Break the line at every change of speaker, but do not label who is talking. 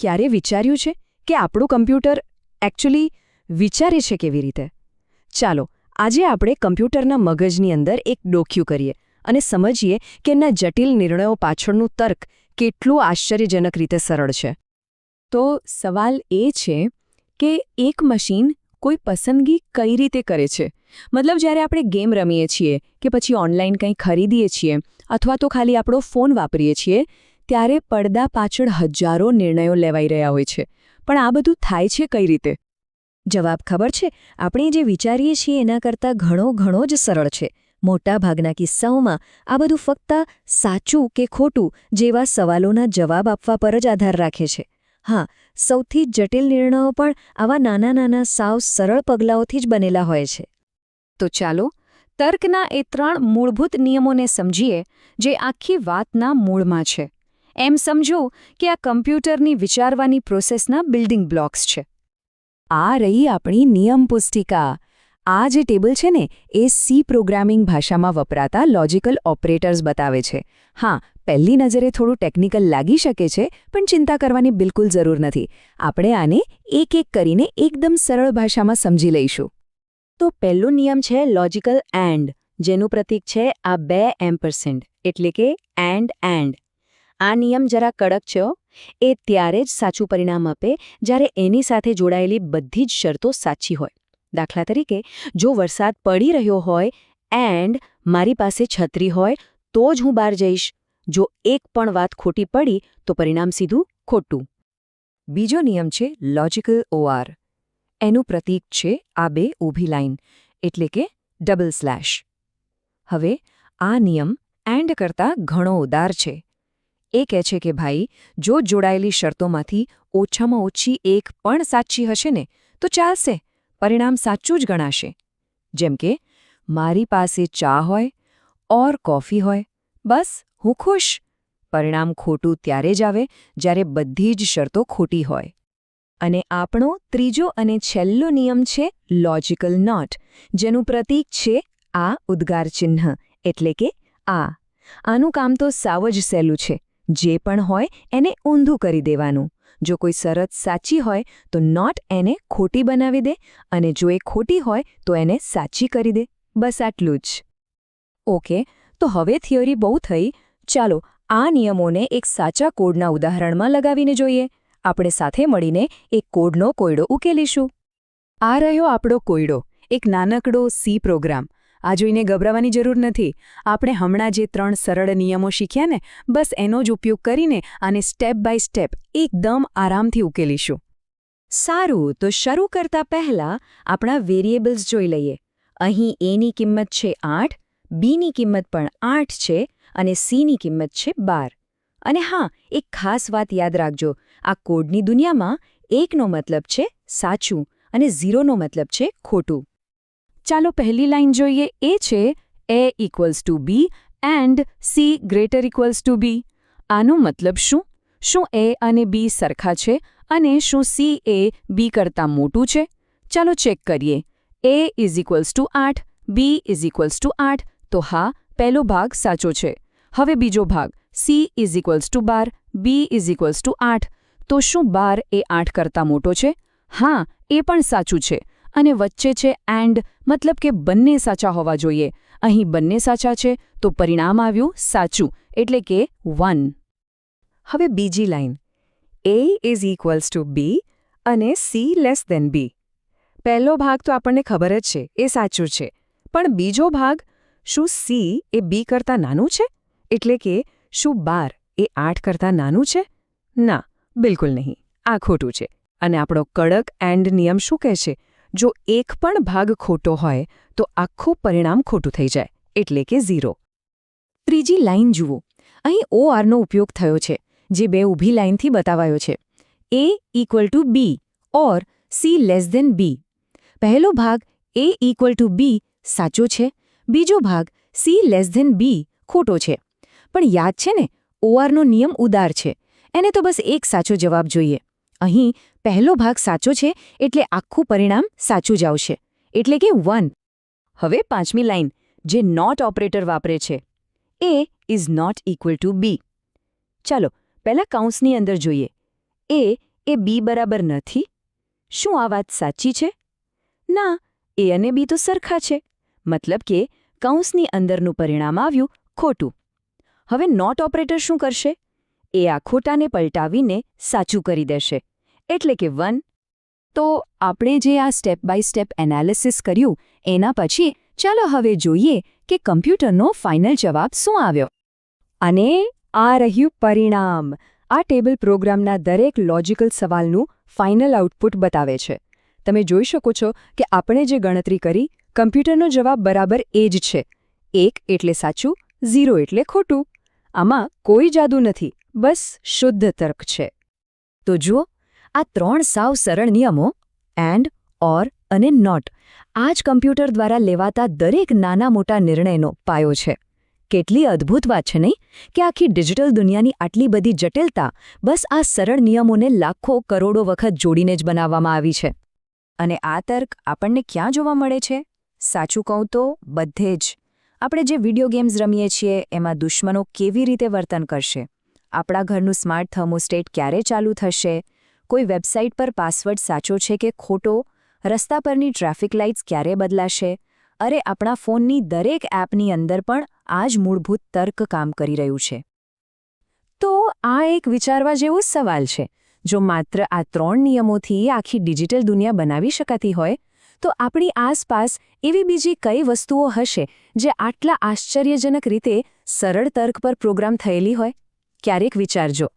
ક્યારે વિચાર્યું છે કે આપણું કમ્પ્યુટર એકચ્યુઅલી વિચારે છે કેવી રીતે? ચાલો આજે આપણે કમ્પ્યુટરના મગજની અંદર એક ડોક્યું કરીએ અને સમજીએ કે એના જટિલ નિર્ણયો પાછળનું તર્ક કેટલું આશ્ચર્યજનક રીતે સરળ છે.
તો સવાલ એ છે કે એક મશીન કોઈ પસંદગી કઈ રીતે કરે છે? મતલબ જ્યારે આપણે ગેમ રમીએ છીએ કે પછી ઓનલાઈન કંઈ ખરીદીએ છીએ અથવા તો ખાલી આપણો ફોન વાપરીએ છીએ ત્યારે પડદા પાછળ હજારો નિર્ણયો લેવાઈ રહ્યા હોય છે. પણ આ બધું થાય છે કઈ રીતે?
જવાબ ખબર છે. આપણે જે વિચારીએ છીએ એના કરતાં ઘણો જ સરળ છે. મોટાભાગના કિસ્સાઓમાં આ બધું ફક્ત સાચું કે ખોટું જેવા સવાલોના જવાબ આપવા પર જ આધાર રાખે છે. હા, સૌથી જટિલ નિર્ણયો પણ આવા નાના સાવ સરળ પગલાઓથી જ બનેલા હોય છે.
તો ચાલો તર્કના એ 3 મૂળભૂત નિયમોને સમજીએ જે આખી વાતના મૂળમાં છે. એમ સમજો કે આ કમ્પ્યુટરની વિચારવાની પ્રોસેસના બિલ્ડિંગ બ્લોક્સ છે.
આ રહી આપણી નિયમ પુસ્તિકા. આ જે ટેબલ છે ને એ સી પ્રોગ્રામિંગ ભાષામાં વપરાતા લોજિકલ ઓપરેટર્સ બતાવે છે. હા, પહેલી નજરે થોડું ટેકનિકલ લાગી શકે છે, પણ ચિંતા કરવાની બિલકુલ જરૂર નથી. આપણે આને એક કરીને એકદમ સરળ ભાષામાં સમજી લઈશું.
તો પહેલો નિયમ છે લોજિકલ એન્ડ, જેનું પ્રતીક છે આ 2 એટલે કે એન્ડ. આ નિયમ જરા કડક છે. એ ત્યારે જ સાચું પરિણામ આપે જ્યારે એની સાથે જોડાયેલી બધી જ શરતો સાચી હોય. દાખલા તરીકે, જો વરસાદ પડી રહ્યો હોય એન્ડ મારી પાસે છત્રી હોય તો જ હું બહાર જઈશ. જો એક પણ વાત ખોટી પડી તો પરિણામ સીધું ખોટું.
બીજો નિયમ છે લોજિકલ ઓઆર. એનું પ્રતીક છે આ 2 ઊભી લાઈન એટલે કે ડબલ સ્લેશ. હવે આ નિયમ એન્ડ કરતાં ઘણો ઉદાર છે. એ કહે છે કે ભાઈ, જો જોડાયેલી શરતોમાંથી ઓછામાં ઓછી એક પણ સાચી હશે ને તો ચાલશે, પરિણામ સાચું જ ગણાશે. જેમ કે મારી પાસે ચા હોય ઓર કોફી હોય, બસ હું ખુશ. પરિણામ ખોટું ત્યારે જ આવે જ્યારે બધી જ શરતો ખોટી હોય. અને આપણો ત્રીજો અને છેલ્લો નિયમ છે લોજિકલ નોટ, જેનું પ્રતીક છે આ ઉદ્ગાર ચિહ્ન એટલે કે આ. આનું કામ તો સાવ જ સહેલું છે. જે પણ હોય એને ઊંધું કરી દેવાનું. જો કોઈ શરત સાચી હોય તો નોટ એને ખોટી બનાવી દે અને જો એ ખોટી હોય તો એને સાચી કરી દે. બસ આટલું જ. ઓકે, તો હવે થિયરી બહુ થઈ. ચાલો આ નિયમોને એક સાચા કોડના ઉદાહરણમાં લગાવીને જોઈએ. આપણે સાથે મળીને એક કોડનો કોયડો ઉકેલીશું. આ રહ્યો આપણો કોયડો, એક નાનકડો સી પ્રોગ્રામ. આ જોઈને ગભરાવાની જરૂર નથી. આપણે હમણાં જે 3 સરળ નિયમો શીખ્યા ને, બસ એનો જ ઉપયોગ કરીને આને સ્ટેપ બાય સ્ટેપ એકદમ આરામથી ઉકેલીશું.
સારું, તો શરૂ કરતા પહેલા આપણા વેરિયેબલ્સ જોઈ લઈએ. અહીં એની કિંમત છે 8, બીની કિંમત પણ 8 છે અને સીની કિંમત છે 12. અને હા, એક ખાસ વાત યાદ રાખજો, આ કોડની દુનિયામાં 1નો મતલબ છે સાચું અને 0નો મતલબ છે ખોટું.
ચાલો પહેલી લાઈન જોઈએ. એ છે a=b એન્ડ c=b. આનો મતલબ શું? શું a અને b સરખા છે અને શું c એ b કરતાં મોટું છે? ચાલો ચેક કરીએ. a=8, b=8, તો હા, પહેલો ભાગ સાચો છે. હવે બીજો ભાગ c=12, b=8, તો શું 12 એ 8 કરતાં મોટો છે? હા, એ પણ સાચું છે. અને વચ્ચે છે એન્ડ, મતલબ કે બંને સાચા હોવા જોઈએ. અહીં બંને સાચા છે તો પરિણામ આવ્યું સાચું, એટલે કે 1.
હવે બીજી લાઈન a=b અને c<b. પહેલો ભાગ તો આપણને ખબર જ છે, એ સાચું છે. પણ બીજો ભાગ, શું c એ b કરતાં નાનું છે? એટલે કે શું 12 એ 8 કરતાં નાનું છે? ના, બિલકુલ નહીં. આ ખોટું છે. અને આપણો કડક એન્ડ નિયમ શું કહે છે? જો એક પણ ભાગ ખોટો હોય તો આખું પરિણામ ખોટું થઈ જાય, એટલે કે 0. ત્રીજી લાઈન જુઓ. અહીં ORનો ઉપયોગ થયો છે, જે 2 ઊભી લાઈનથી બતાવાયો છે. a=b ઓર c<b. પહેલો ભાગ a=b સાચો છે, બીજો ભાગ c<b ખોટો છે. પણ યાદ છે ને, ORનો નિયમ ઉદાર છે. એને તો બસ એક સાચો જવાબ જોઈએ. અહીં પહેલો ભાગ સાચો છે એટલે આખું પરિણામ સાચું જ આવશે, એટલે કે 1. હવે પાંચમી લાઈન, જે નોટ ઓપરેટર વાપરે છે. a=b. ચાલો પહેલા કૌંસની અંદર જોઈએ. a
એ બી બરાબર નથી? શું આ વાત સાચી છે? ના, એ અને બી તો સરખા છે. મતલબ કે કૌંસની અંદરનું પરિણામ આવ્યું ખોટું. હવે નોટ ઓપરેટર શું કરશે? એ આ ખોટાને પલટાવીને સાચું કરી દેશે. એટલે કે 1.
તો આપણે જે આ સ્ટેપ બાય સ્ટેપ એનાલિસિસ કર્યું એના પછી ચાલો હવે જોઈએ કે કમ્પ્યુટરનો ફાઇનલ જવાબ શું આવ્યો.
અને આ રહ્યું પરિણામ. આ ટેબલ પ્રોગ્રામના દરેક લોજિકલ સવાલનું ફાઇનલ આઉટપુટ બતાવે છે. તમે જોઈ શકો છો કે આપણે જે ગણતરી કરી કમ્પ્યુટરનો જવાબ બરાબર એ જ છે. 1 એટલે સાચું, 0 એટલે ખોટું. આમાં કોઈ જાદુ નથી, બસ શુદ્ધ તર્ક છે.
તો જુઓ, આ 3 સાવ સરળ નિયમો એન્ડ, ઓર અને નોટ આ જ કમ્પ્યુટર દ્વારા લેવાતા દરેક નાના મોટા નિર્ણયનો પાયો છે. કેટલી અદ્ભુત વાત છે નહીં કે આખી ડિજિટલ દુનિયાની આટલી બધી જટિલતા બસ આ સરળ નિયમોને લાખો કરોડો વખત જોડીને જ બનાવવામાં આવી છે. અને આ તર્ક આપણને ક્યાં જોવા મળે છે? સાચું કહું તો બધે જ. આપણે જે વિડિયો ગેમ્સ રમીએ છીએ એમાં દુશ્મનો કેવી રીતે વર્તન કરશે, આપણા ઘરનું સ્માર્ટ થર્મોસ્ટેટ ક્યારે ચાલુ થશે, કોઈ વેબસાઇટ પર પાસવર્ડ સાચો છે કે ખોટો, રસ્તા પરની ટ્રાફિક લાઇટ્સ ક્યારે બદલાશે, અરે આપણા ફોનની દરેક એપની અંદર પણ આ જ મૂળભૂત તર્ક કામ કરી રહ્યું છે. તો આ એક વિચારવા જેવો સવાલ છે. જો માત્ર આ 3 નિયમોથી આખી ડિજિટલ દુનિયા બનાવી શકાતી હોય તો આપણી આસપાસ એવી બીજી કઈ વસ્તુઓ હશે જે આટલા આશ્ચર્યજનક રીતે સરળ તર્ક પર પ્રોગ્રામ થયેલી હોય? ક્યારેક વિચારજો.